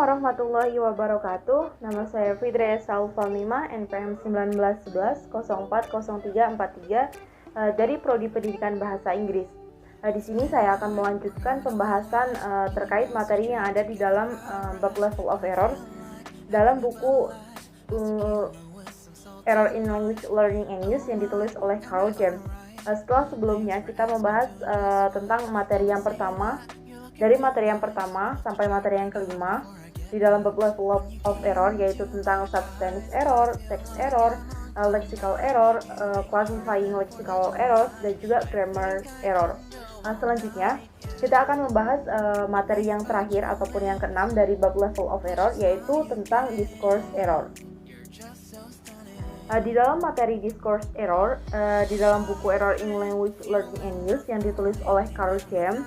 warahmatullahi wabarakatuh. Nama saya Fidra Salfamima, NPM 1911-040343 dari Prodi Pendidikan Bahasa Inggris. Di sini saya akan melanjutkan pembahasan terkait materi yang ada di dalam bab level of error dalam buku Error in Language Learning and Use yang ditulis oleh Carl James. Setelah sebelumnya kita membahas tentang materi yang pertama, dari materi yang pertama sampai materi yang kelima di dalam bab level of error, yaitu tentang substance error, text error, lexical error, classifying lexical error, dan juga grammar error. Selanjutnya kita akan membahas materi yang terakhir ataupun yang keenam dari bab level of error, yaitu tentang discourse error. Di dalam materi discourse error, di dalam buku Error in Language Learning and Use yang ditulis oleh Carl James,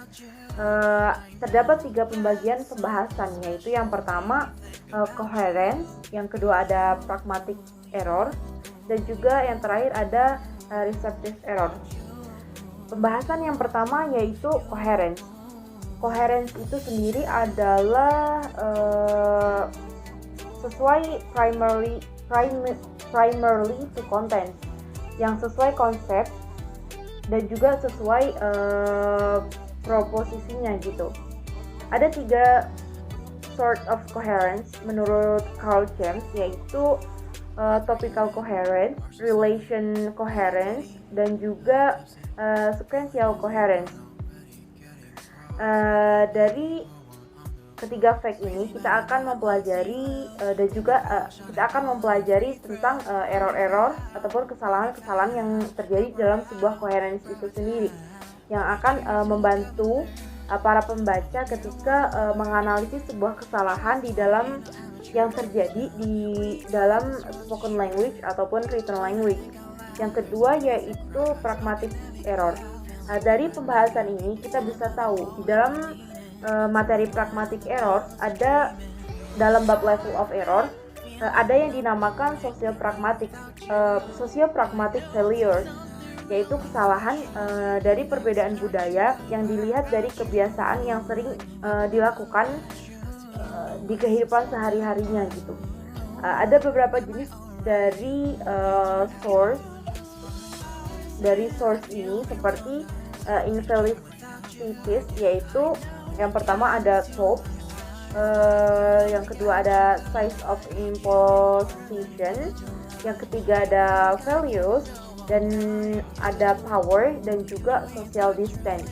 terdapat 3 pembagian pembahasan, yaitu yang pertama coherence, yang kedua ada pragmatic error, dan juga yang terakhir ada receptive error. Pembahasan yang pertama yaitu coherence. Coherence itu sendiri adalah sesuai primarily to content, yang sesuai konsep dan juga sesuai proposisinya gitu. Ada 3 sort of coherence menurut Carl James, yaitu topical coherence, relation coherence, dan juga sequential coherence. Dari ketiga fact ini kita akan mempelajari dan juga kita akan mempelajari tentang error-error ataupun kesalahan-kesalahan yang terjadi dalam sebuah coherence itu sendiri, yang akan membantu para pembaca ketika menganalisis sebuah kesalahan di dalam yang terjadi di dalam spoken language ataupun written language. Yang kedua yaitu pragmatic error. Dari pembahasan ini kita bisa tahu di dalam materi pragmatic error ada dalam bab level of error ada yang dinamakan socio-pragmatic failure, yaitu kesalahan dari perbedaan budaya yang dilihat dari kebiasaan yang sering dilakukan di kehidupan sehari-harinya gitu. Ada beberapa jenis dari source ini seperti infelicities, yaitu yang pertama ada scope, yang kedua ada size of imposition, yang ketiga ada values, dan ada power, dan juga social distance.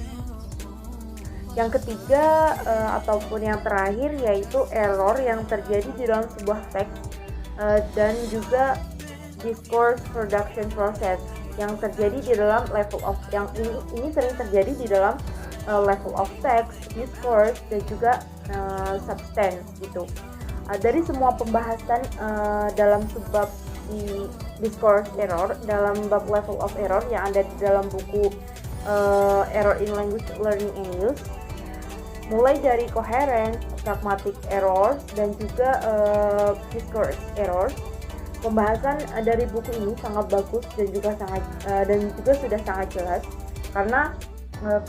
Yang ketiga ataupun yang terakhir yaitu error yang terjadi di dalam sebuah teks dan juga discourse production process yang terjadi di dalam level of, yang ini sering terjadi di dalam level of text, discourse, dan juga substance gitu. Dari semua pembahasan dalam sebab di discourse error dalam bab level of error yang ada di dalam buku Error in Language Learning and Use, mulai dari coherence, pragmatic error, dan juga discourse error, pembahasan dari buku ini sangat bagus dan juga sudah sangat jelas, karena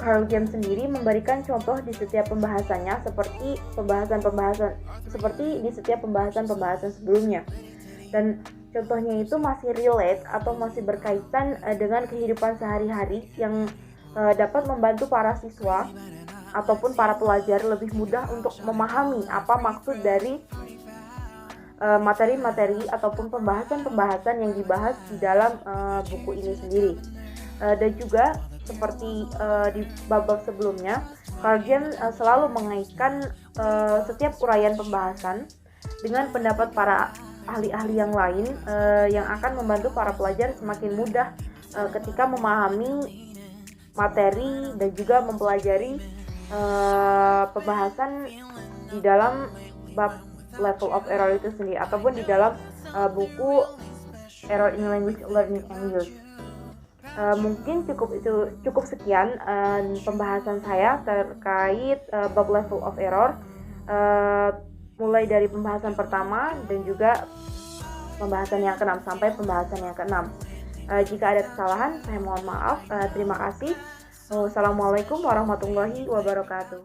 Carl James sendiri memberikan contoh di setiap pembahasannya seperti di setiap pembahasan sebelumnya, dan contohnya itu masih relate atau masih berkaitan dengan kehidupan sehari-hari yang dapat membantu para siswa ataupun para pelajar lebih mudah untuk memahami apa maksud dari materi-materi ataupun pembahasan-pembahasan yang dibahas di dalam buku ini sendiri. Dan juga seperti di bab sebelumnya, Carl James selalu mengaitkan setiap uraian pembahasan dengan pendapat para ahli-ahli yang lain yang akan membantu para pelajar semakin mudah ketika memahami materi dan juga mempelajari pembahasan di dalam bab level of error itu sendiri ataupun di dalam buku Error in Language Learning and Use. Mungkin cukup sekian pembahasan saya terkait bab level of error, mulai dari pembahasan pertama dan juga pembahasan yang ke-6 sampai pembahasan yang ke-6. Jika ada kesalahan, saya mohon maaf. Terima kasih. Wassalamualaikum warahmatullahi wabarakatuh.